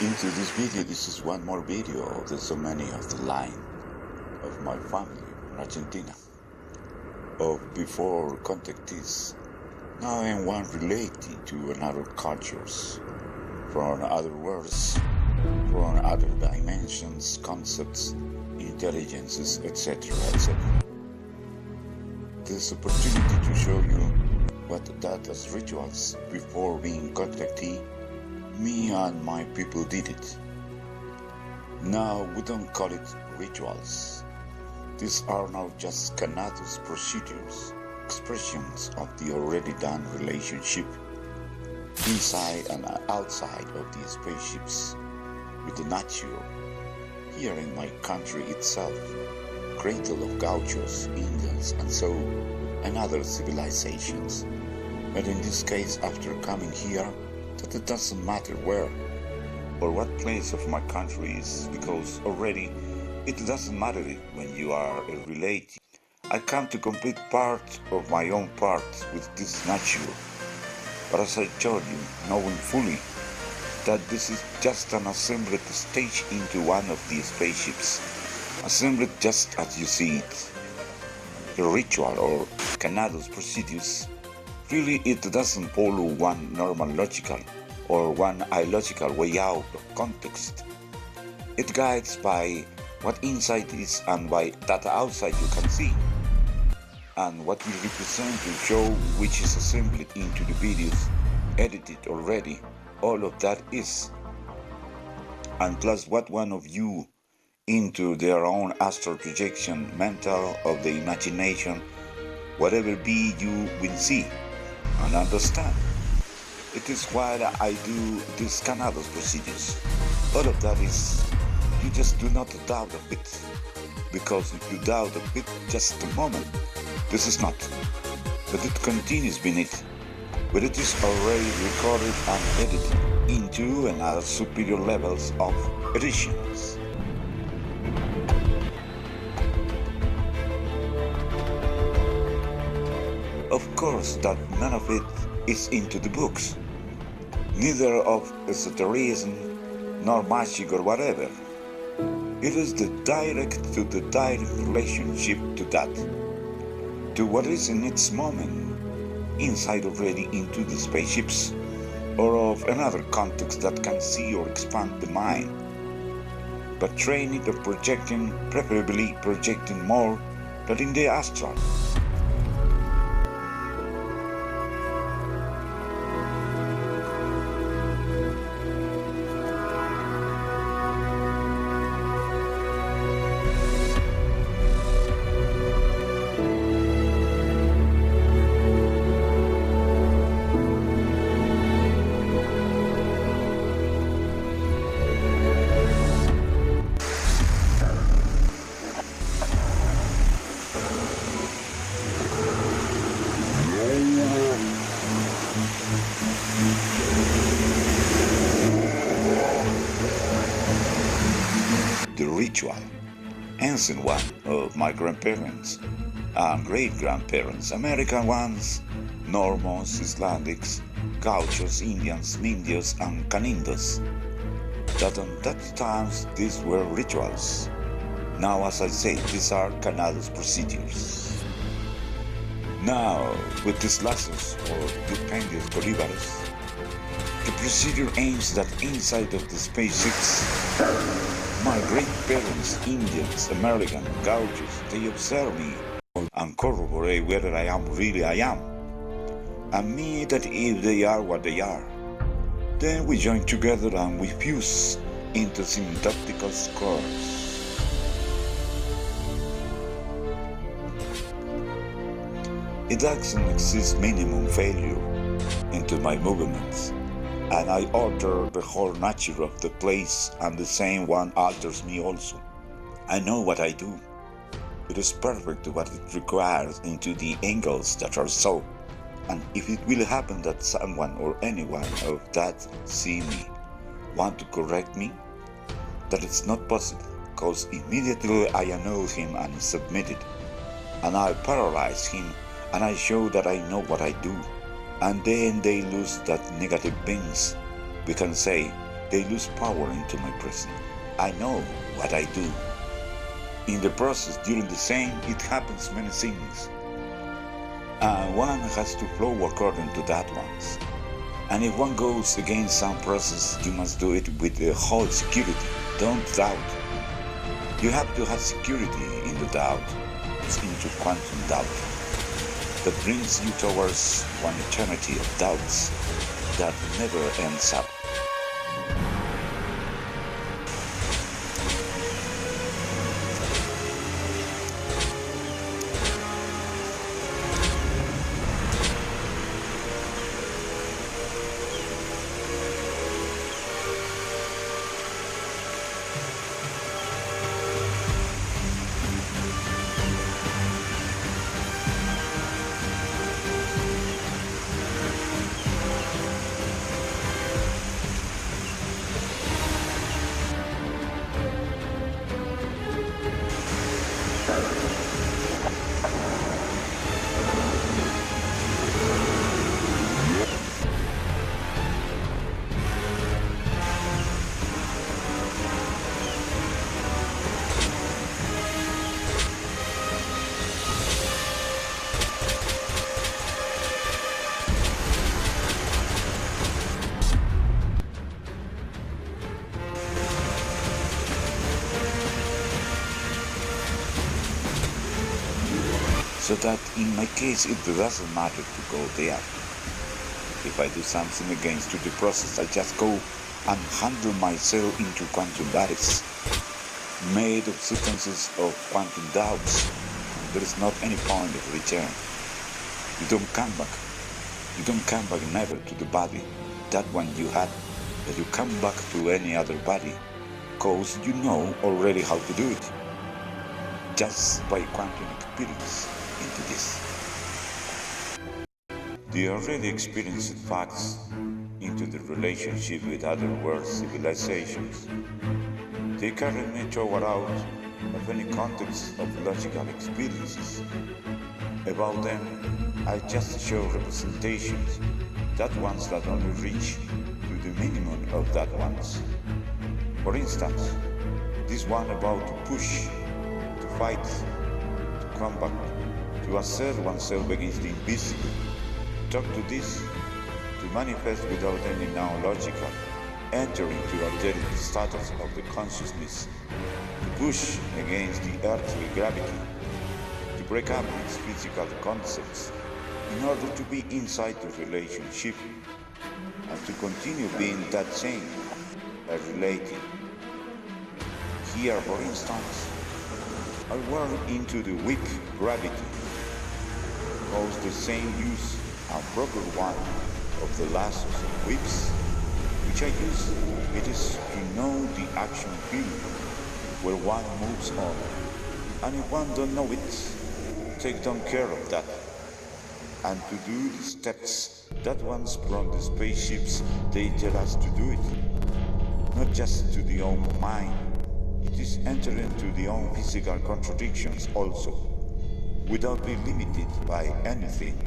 Into this video, this is one more video of the so many of the line of my family in Argentina, of before contactees. Now I am one related to another cultures, from other worlds, from other dimensions, concepts, intelligences, etc., etc. This opportunity to show you what that as rituals before being contactee, me and my people did it. Now we don't call it rituals. These are now just Canada's procedures, expressions of the already done relationship inside and outside of the spaceships with the nature. Here in my country itself, cradle of gauchos, Indians, and other civilizations. But in this case, after coming here, that it doesn't matter where or what place of my country is, because already it doesn't matter when you are a relative. I come to complete part of my own part with this nature. But as I told you, knowing fully that this is just an assembled stage into one of the spaceships, assembled just as you see it. The ritual or Canada's procedures, really it doesn't follow one normal logical or one illogical way out of context. It guides by what inside is and by that outside you can see, and what we represent to show which is assembled into the videos edited already. All of that is, and plus what one of you into their own astral projection, mental of the imagination, whatever be you will see and understand. It is why I do these Canada's procedures. All of that is, you just do not doubt a bit, because if you doubt a bit just a moment, this is not, but it continues beneath, but it is already recorded and edited into another superior levels of editions. Of course that none of it is into the books, neither of esotericism nor magic or whatever. It is the direct relationship to that, to what is in its moment, inside already into the spaceships, or of another context that can see or expand the mind, but train it of projecting, preferably projecting more than in the astral. The ritual, ancient one of my grandparents and great-grandparents, American ones, Normans, Islamics, Gauchos, Indians, Mindios, and Canindos, that on that times these were rituals. Now, as I say, these are Canada's procedures. Now, with these Lassos or Dependios Bolivares, the procedure aims that inside of the spaceships, my great-parents, Indians, American, Gauchos, they observe me and corroborate whether I am really I am, and me that if they are what they are. Then we join together and we fuse into syntactical scores. It doesn't exist minimum failure into my movements, and I alter the whole nature of the place, and the same one alters me also. I know what I do. It is perfect what it requires into the angles that are so, and if it will happen that someone or anyone of that see me, want to correct me, that it's not possible, because immediately I annul him and submit it, and I paralyze him, and I show that I know what I do, and then they lose that negative things. We can say they lose power into my presence. I know what I do. In the process, during the same, it happens many things. One has to flow according to that ones. And if one goes against some process, you must do it with the whole security. Don't doubt. You have to have security in the doubt. It's into quantum doubt that brings you towards one eternity of doubts that never ends up. So that in my case it doesn't matter to go there. If I do something against to the process, I just go and handle myself into quantum bodies, made of substances of quantum doubts. There is not any point of return. You don't come back. You don't come back never to the body, that one you had, but you come back to any other body, cause you know already how to do it, just by quantum experience into this. The already experienced facts into the relationship with other world civilizations. They carry me toward out of any context of logical experiences. About them, I just show representations, that ones that only reach to the minimum of that ones. For instance, this one about to push, to fight, to combat, to assert oneself against the invisible. Talk to this, to manifest without any non-logical, entering to altered status of the consciousness, to push against the earthly gravity, to break up its physical concepts, in order to be inside the relationship, and to continue being that same, a relating. Here, for instance, I work into the weak gravity, cause the same use a proper one of the lassos and whips, which I use. It is to know the action field where one moves on, and if one don't know it, take down care of that, and to do the steps that ones from the spaceships they tell us to do it, not just to the own mind. It is entering to the own physical contradictions also, without being limited by anything.